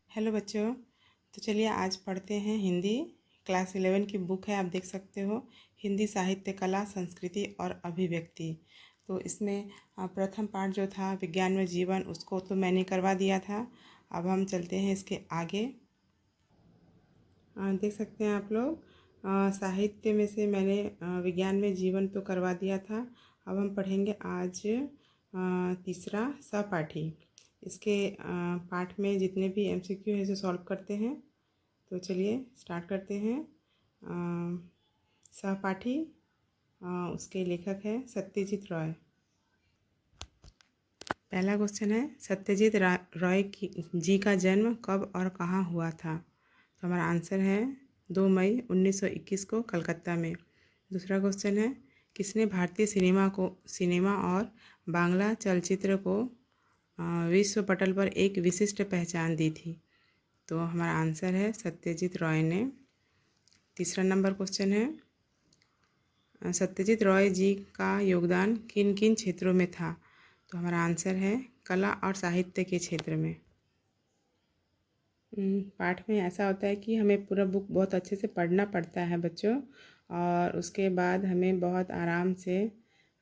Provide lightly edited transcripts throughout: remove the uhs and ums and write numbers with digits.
Hello बच्चों। तो चलिए आज पढ़ते हैं हिंदी। क्लास 11 की बुक है, आप देख सकते हो, हिंदी साहित्य कला संस्कृति और अभिव्यक्ति। तो इसमें प्रथम पाठ जो था विज्ञान में जीवन, उसको तो मैंने करवा दिया था। अब हम चलते हैं इसके आगे। देख सकते हैं आप लोग, साहित्य में से मैंने विज्ञान में जीवन तो करवा दिया था। अब हम पढ़ेंगे आज तीसरा सहपाठी। इसके पाठ में जितने भी एमसीक्यू है जो सॉल्व करते हैं। तो चलिए स्टार्ट करते हैं। सहपाठी, उसके लेखक है सत्यजीत रॉय। पहला क्वेश्चन है, सत्यजीत रॉय जी का जन्म कब और कहाँ हुआ था? तो हमारा आंसर है 2 मई 1921 को कलकत्ता में। दूसरा क्वेश्चन है, किसने भारतीय सिनेमा और बांग्ला चलचित्र को विश्व पटल पर एक विशिष्ट पहचान दी थी? तो हमारा आंसर है सत्यजीत रॉय ने। तीसरा नंबर क्वेश्चन है, सत्यजीत रॉय जी का योगदान किन किन क्षेत्रों में था? तो हमारा आंसर है कला और साहित्य के क्षेत्र में। पाठ में ऐसा होता है कि हमें पूरा बुक बहुत अच्छे से पढ़ना पड़ता है बच्चों, और उसके बाद हमें बहुत आराम से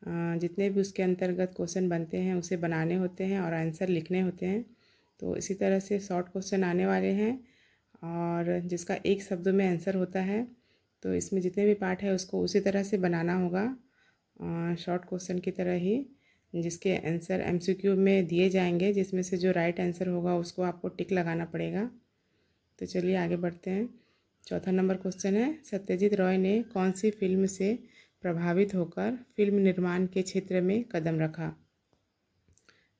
जितने भी उसके अंतर्गत क्वेश्चन बनते हैं उसे बनाने होते हैं और आंसर लिखने होते हैं। तो इसी तरह से शॉर्ट क्वेश्चन आने वाले हैं और जिसका एक शब्द में आंसर होता है। तो इसमें जितने भी पार्ट है उसको उसी तरह से बनाना होगा, शॉर्ट क्वेश्चन की तरह ही, जिसके आंसर एमसीक्यू में दिए जाएंगे, जिसमें से जो राइट आंसर होगा उसको आपको टिक लगाना पड़ेगा। तो चलिए आगे बढ़ते हैं। चौथा नंबर क्वेश्चन है, सत्यजीत रॉय ने कौन सी फिल्म से प्रभावित होकर फिल्म निर्माण के क्षेत्र में कदम रखा?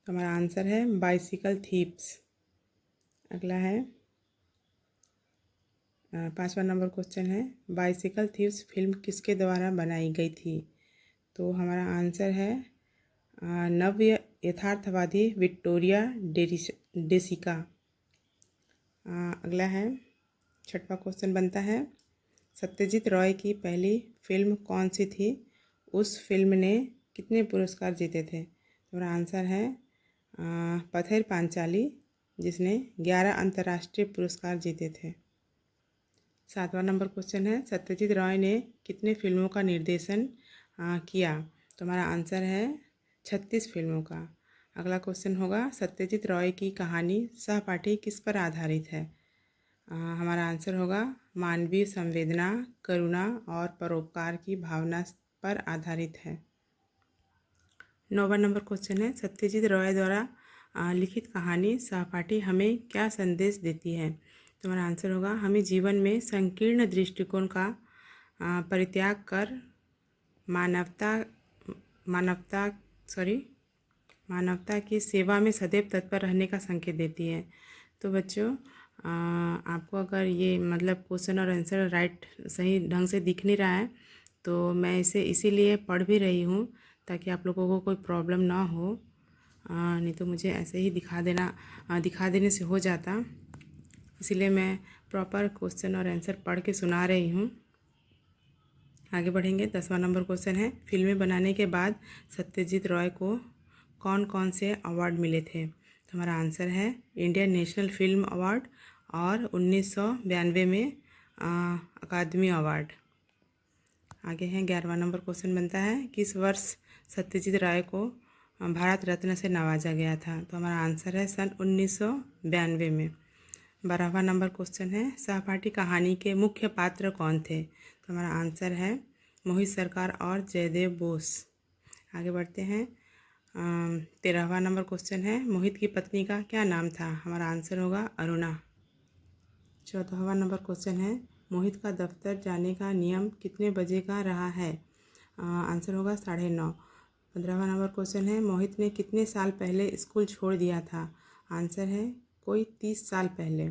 तो हमारा आंसर है बाइसिकल थीव्स। अगला है 5वां नंबर क्वेश्चन है, बाइसिकल थीव्स फिल्म किसके द्वारा बनाई गई थी? तो हमारा आंसर है नव्य यथार्थवादी विक्टोरिया डेसिका। अगला है 6वां क्वेश्चन बनता है, सत्यजीत रॉय की पहली फिल्म कौन सी थी? उस फिल्म ने कितने पुरस्कार जीते थे? तो हमारा आंसर है पथेर पांचाली, जिसने 11 अंतर्राष्ट्रीय पुरस्कार जीते थे। 7वां नंबर क्वेश्चन है, सत्यजीत रॉय ने कितने फिल्मों का निर्देशन किया? तो हमारा आंसर है 36 फिल्मों का। अगला क्वेश्चन होगा, सत्यजीत रॉय की कहानी सहपाठी किस पर आधारित है? हमारा आंसर होगा मानवीय संवेदना, करुणा और परोपकार की भावना पर आधारित है। 9वां नंबर क्वेश्चन है, सत्यजीत रॉय द्वारा लिखित कहानी सहपाठी हमें क्या संदेश देती है? तो हमारा आंसर होगा हमें जीवन में संकीर्ण दृष्टिकोण का परित्याग कर मानवता की सेवा में सदैव तत्पर रहने का संकेत देती है। तो बच्चों, आपको अगर ये मतलब क्वेश्चन और आंसर राइट सही ढंग से दिख नहीं रहा है तो मैं इसे इसीलिए पढ़ भी रही हूँ ताकि आप लोगों को कोई प्रॉब्लम ना हो, नहीं तो मुझे ऐसे ही दिखा देने से हो जाता। इसीलिए मैं प्रॉपर क्वेश्चन और आंसर पढ़ के सुना रही हूँ। आगे बढ़ेंगे। 10वां नंबर क्वेश्चन है, फिल्में बनाने के बाद सत्यजीत रॉय को कौन कौन से अवार्ड मिले थे? तो हमारा आंसर है इंडियन नेशनल फिल्म अवार्ड और 1992 में अकादमी अवार्ड। आगे हैं 11वां नंबर क्वेश्चन बनता है, किस वर्ष सत्यजीत राय को भारत रत्न से नवाजा गया था? तो हमारा आंसर है सन 1992 में। 12वां नंबर क्वेश्चन है, सहपाठी कहानी के मुख्य पात्र कौन थे? तो हमारा आंसर है मोहित सरकार और जयदेव बोस। आगे बढ़ते हैं। 13वां नंबर क्वेश्चन है, मोहित की पत्नी का क्या नाम था? हमारा आंसर होगा अरुणा। 14वां नंबर क्वेश्चन है, मोहित का दफ्तर जाने का नियम कितने बजे का रहा है? आंसर होगा 9:30। 15वां नंबर क्वेश्चन है, मोहित ने कितने साल पहले स्कूल छोड़ दिया था? आंसर है कोई 30 साल पहले।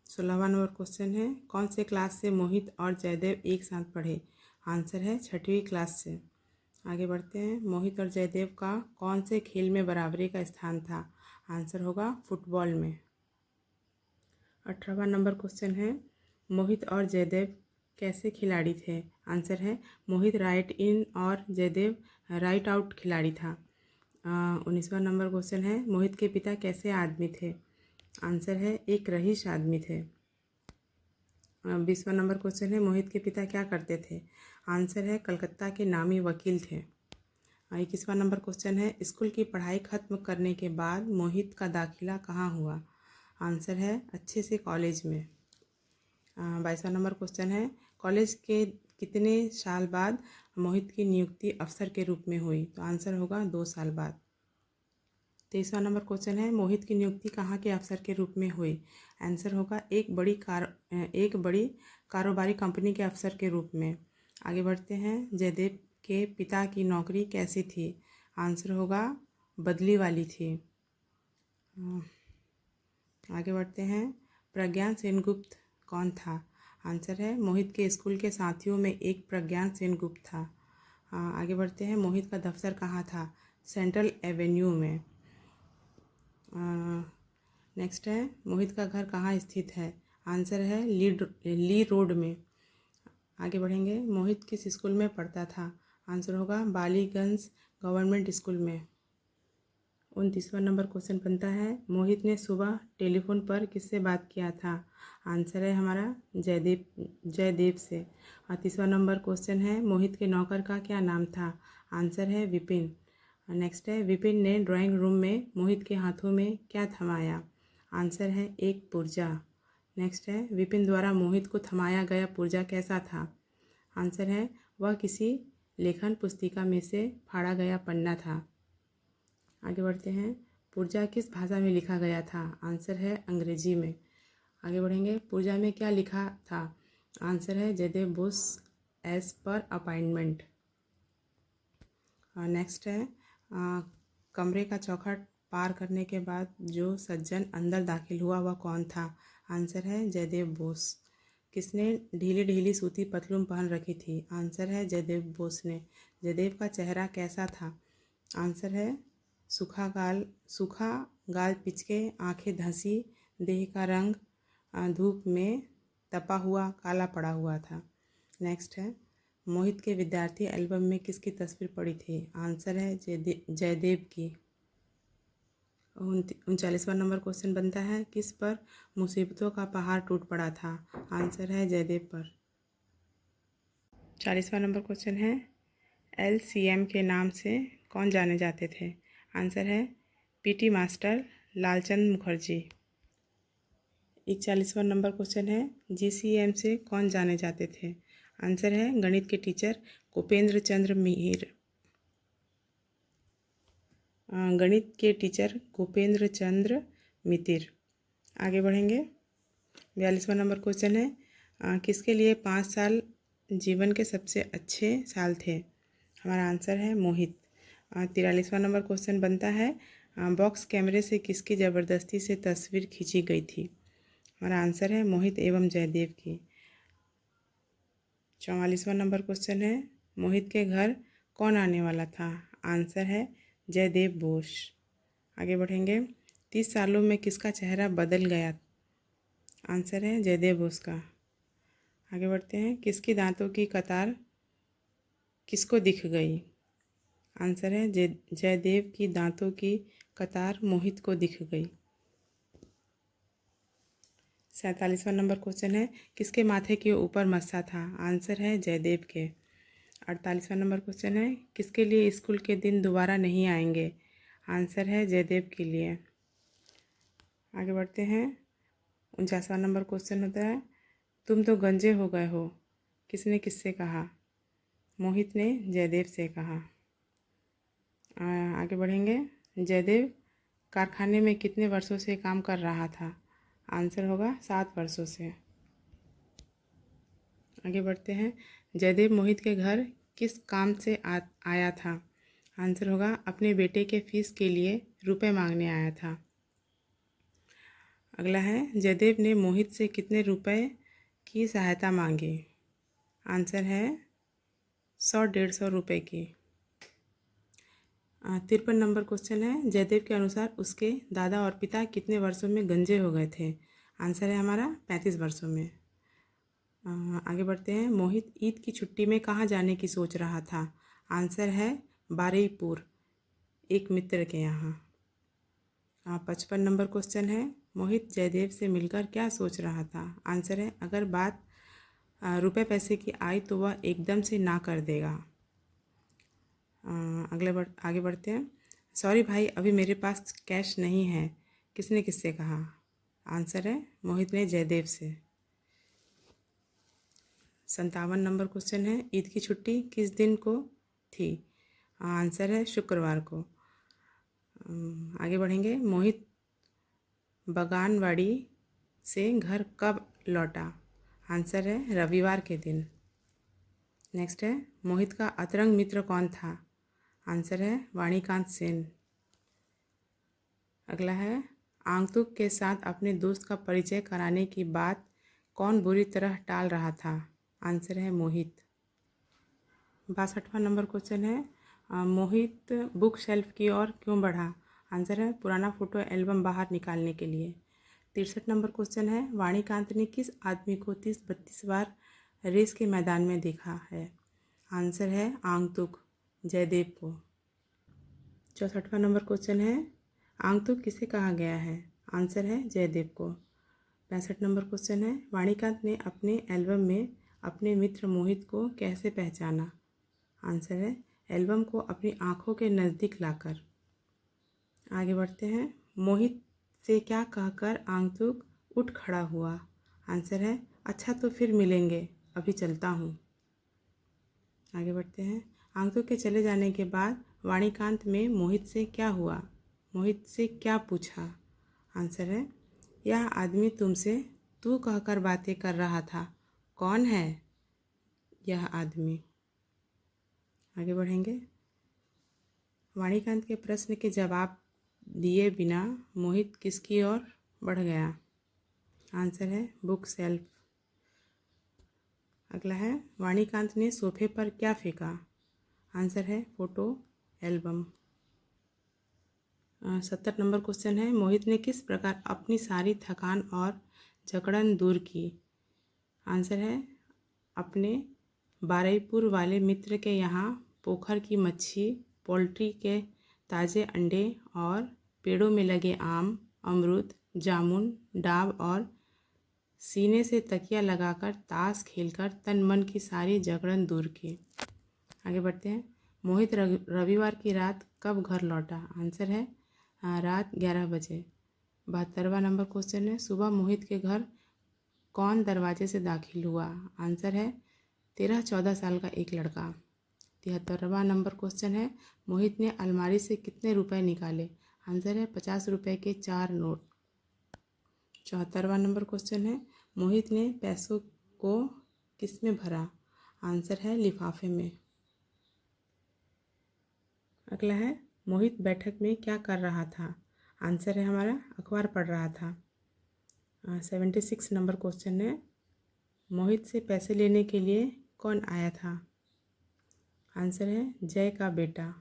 16वां नंबर क्वेश्चन है, कौन से क्लास से मोहित और जयदेव एक साथ पढ़े? आंसर है 6वीं क्लास से। आगे बढ़ते हैं। मोहित और जयदेव का कौन से खेल में बराबरी का स्थान था? आंसर होगा फुटबॉल में। 18वां नंबर क्वेश्चन है, मोहित और जयदेव कैसे खिलाड़ी थे? आंसर है मोहित राइट इन और जयदेव राइट आउट खिलाड़ी था। 19वां नंबर क्वेश्चन है मोहित के पिता कैसे आदमी थे। आंसर है एक रईस आदमी थे। 20वां नंबर क्वेश्चन है मोहित के पिता क्या करते थे। आंसर है कलकत्ता के नामी वकील थे। 21वां नंबर क्वेश्चन है स्कूल की पढ़ाई खत्म करने के बाद मोहित का दाखिला कहाँ हुआ। आंसर है अच्छे से कॉलेज में। 22वां नंबर क्वेश्चन है कॉलेज के कितने साल बाद मोहित की नियुक्ति अफसर के रूप में हुई। तो आंसर होगा 2 साल बाद। 23वां नंबर क्वेश्चन है मोहित की नियुक्ति कहाँ के अफसर के रूप में हुई। आंसर होगा एक बड़ी कारोबारी कंपनी के अफसर के रूप में। आगे बढ़ते हैं जयदेव के पिता की नौकरी कैसी थी। आंसर होगा बदली वाली थी। आगे बढ़ते हैं प्रज्ञान सेनगुप्त कौन था। आंसर है मोहित के स्कूल के साथियों में एक प्रज्ञान सेनगुप्त था। आगे बढ़ते हैं मोहित का दफ्तर कहाँ था। सेंट्रल एवेन्यू में। नेक्स्ट है मोहित का घर कहाँ स्थित है। आंसर है ली रोड में। आगे बढ़ेंगे मोहित किस स्कूल में पढ़ता था। आंसर होगा बालीगंज गवर्नमेंट स्कूल में। 29वां नंबर क्वेश्चन बनता है मोहित ने सुबह टेलीफोन पर किससे बात किया था। आंसर है हमारा जयदेव से। 30वां नंबर क्वेश्चन है मोहित के नौकर का क्या नाम था। आंसर है विपिन। नेक्स्ट है विपिन ने ड्राइंग रूम में मोहित के हाथों में क्या थमाया। आंसर है एक पुर्जा। नेक्स्ट है विपिन द्वारा मोहित को थमाया गया पुर्जा कैसा था। आंसर है वह किसी लेखन पुस्तिका में से फाड़ा गया पन्ना था। आगे बढ़ते हैं पुर्जा किस भाषा में लिखा गया था। आंसर है अंग्रेजी में। आगे बढ़ेंगे पुर्जा में क्या लिखा था। आंसर है Jaidev Bose as per appointment. Next है कमरे का चौखट पार करने के बाद जो सज्जन अंदर दाखिल हुआ वह कौन था। आंसर है जयदेव बोस। किसने ढीली ढीली सूती पतलून पहन रखी थी। आंसर है जयदेव बोस ने। जयदेव का चेहरा कैसा था। आंसर है सूखा गाल पिचके आंखें धंसी देह का रंग धूप में तपा हुआ काला पड़ा हुआ था। नेक्स्ट है मोहित के विद्यार्थी एल्बम में किसकी तस्वीर पड़ी थी। आंसर है जयदेव की। 39वां नंबर क्वेश्चन बनता है किस पर मुसीबतों का पहाड़ टूट पड़ा था। आंसर है जयदेव पर। 40वां नंबर क्वेश्चन है LCM के नाम से कौन जाने जाते थे। आंसर है PT मास्टर लालचंद मुखर्जी। 41वां नंबर क्वेश्चन है GCM से कौन जाने जाते थे। आंसर है गणित के टीचर गोपेंद्र चंद्र मिहिर। गणित के टीचर गोपेंद्र चंद्र मितिर। आगे बढ़ेंगे 42वां नंबर क्वेश्चन है किसके लिए 5 साल जीवन के सबसे अच्छे साल थे। हमारा आंसर है मोहित। 43वां नंबर क्वेश्चन बनता है बॉक्स कैमरे से किसकी ज़बरदस्ती से तस्वीर खींची गई थी। हमारा आंसर है मोहित एवं जयदेव की। 44वां नंबर क्वेश्चन है मोहित के घर कौन आने वाला था। आंसर है जयदेव बोस। आगे बढ़ेंगे 30 सालों में किसका चेहरा बदल गया। आंसर है जयदेव बोस का। आगे बढ़ते हैं किसकी दांतों की कतार किसको दिख गई। आंसर है जयदेव की दांतों की कतार मोहित को दिख गई। 47वां नंबर क्वेश्चन है किसके माथे के ऊपर मस्सा था। आंसर है जयदेव के। 48वां नंबर क्वेश्चन है किसके लिए स्कूल के दिन दोबारा नहीं आएंगे। आंसर है जयदेव के लिए। आगे बढ़ते हैं 49वां नंबर क्वेश्चन होता है तुम तो गंजे हो गए हो किसने किससे कहा। मोहित ने जयदेव से कहा। आगे बढ़ेंगे जयदेव कारखाने में कितने वर्षों से काम कर रहा था। आंसर होगा 7 वर्षों से। आगे बढ़ते हैं जयदेव मोहित के घर किस काम से आया था। आंसर होगा अपने बेटे के फीस के लिए रुपए मांगने आया था। अगला है जयदेव ने मोहित से कितने रुपए की सहायता मांगी। आंसर है 100-150 रुपये की। 53 नंबर क्वेश्चन है जयदेव के अनुसार उसके दादा और पिता कितने वर्षों में गंजे हो गए थे। आंसर है हमारा 35 वर्षों में। आगे बढ़ते हैं। मोहित ईद की छुट्टी में कहाँ जाने की सोच रहा था? आंसर है बारुईपुर, एक मित्र के यहाँ। 55 नंबर क्वेश्चन है। मोहित जयदेव से मिलकर क्या सोच रहा था? आंसर है अगर बात रुपए पैसे की आई तो वह एकदम से ना कर देगा। आगे बढ़ते हैं। सॉरी भाई, अभी मेरे पास कैश नहीं है, किसने किससे कहा? आंसर है मोहित ने जयदेव से। 57 नंबर क्वेश्चन है। ईद की छुट्टी किस दिन को थी? आंसर है शुक्रवार को। आगे बढ़ेंगे। मोहित बगानवाड़ी से घर कब लौटा? आंसर है रविवार के दिन। नेक्स्ट है। मोहित का अंतरंग मित्र कौन था? आंसर है वाणीकांत सेन। अगला है। आंगतुक के साथ अपने दोस्त का परिचय कराने की बात कौन बुरी तरह टाल रहा था? आंसर है मोहित। 62वां नंबर क्वेश्चन है। मोहित बुक शेल्फ की ओर क्यों बढ़ा? आंसर है पुराना फ़ोटो एल्बम बाहर निकालने के लिए। 63 नंबर क्वेश्चन है। वाणीकांत ने किस आदमी को 30-32 बार रेस के मैदान में देखा है? आंसर है आंगतुक, जयदेव को। 64वां नंबर क्वेश्चन है। आंगतुक किसे कहा गया है? आंसर है जयदेव को। 65 नंबर क्वेश्चन है। वाणीकांत ने अपने एल्बम में अपने मित्र मोहित को कैसे पहचाना? आंसर है एल्बम को अपनी आंखों के नज़दीक लाकर। आगे बढ़ते हैं। मोहित से क्या कहकर आंगतुक उठ खड़ा हुआ? आंसर है अच्छा तो फिर मिलेंगे, अभी चलता हूँ। आगे बढ़ते हैं। आंगतुक के चले जाने के बाद वाणीकांत में मोहित से क्या हुआ? मोहित से क्या पूछा? आंसर है यह आदमी तुमसे तू कहकर बातें कर रहा था, कौन है यह आदमी? आगे बढ़ेंगे। वाणीकांत के प्रश्न के जवाब दिए बिना मोहित किसकी ओर बढ़ गया? आंसर है बुक शेल्फ। अगला है। वाणीकांत ने सोफे पर क्या फेंका? आंसर है फ़ोटो एल्बम। 70 नंबर क्वेश्चन है। मोहित ने किस प्रकार अपनी सारी थकान और जकड़न दूर की? आंसर है अपने बारुईपुर वाले मित्र के यहाँ पोखर की मच्छी, पोल्ट्री के ताज़े अंडे और पेड़ों में लगे आम, अमरूद, जामुन, डाब और सीने से तकिया लगाकर ताश खेलकर तन मन की सारी जकड़न दूर की। आगे बढ़ते हैं। मोहित रविवार की रात कब घर लौटा? आंसर है रात 11 बजे। 72वां नंबर क्वेश्चन है। सुबह मोहित के घर कौन दरवाजे से दाखिल हुआ? आंसर है 13-14 साल का एक लड़का। 73वां नंबर क्वेश्चन है। मोहित ने अलमारी से कितने रुपए निकाले? आंसर है 50 रुपए के 4 नोट। 74वां नंबर क्वेश्चन है। मोहित ने पैसों को किस में भरा? आंसर है लिफाफे में। अगला है। मोहित बैठक में क्या कर रहा था? आंसर है हमारा अखबार पढ़ रहा था। 76 नंबर क्वेश्चन है। मोहित से पैसे लेने के लिए कौन आया था? आंसर है जय का बेटा।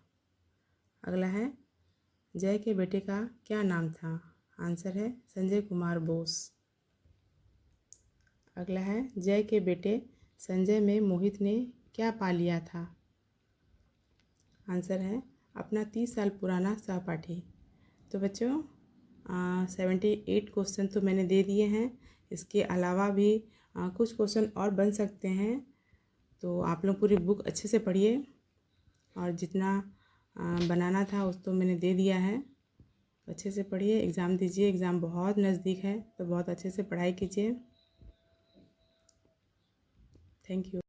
अगला है। जय के बेटे का क्या नाम था? आंसर है संजय कुमार बोस। अगला है। जय के बेटे संजय में मोहित ने क्या पा लिया था? आंसर है अपना 30 साल पुराना सहपाठी। तो बच्चों 78 क्वेश्चन तो मैंने दे दिए हैं। इसके अलावा भी कुछ क्वेश्चन और बन सकते हैं, तो आप लोग पूरी बुक अच्छे से पढ़िए और जितना बनाना था उस तो मैंने दे दिया है। अच्छे से पढ़िए, एग्ज़ाम दीजिए। एग्ज़ाम बहुत नज़दीक है तो बहुत अच्छे से पढ़ाई कीजिए। Thank you.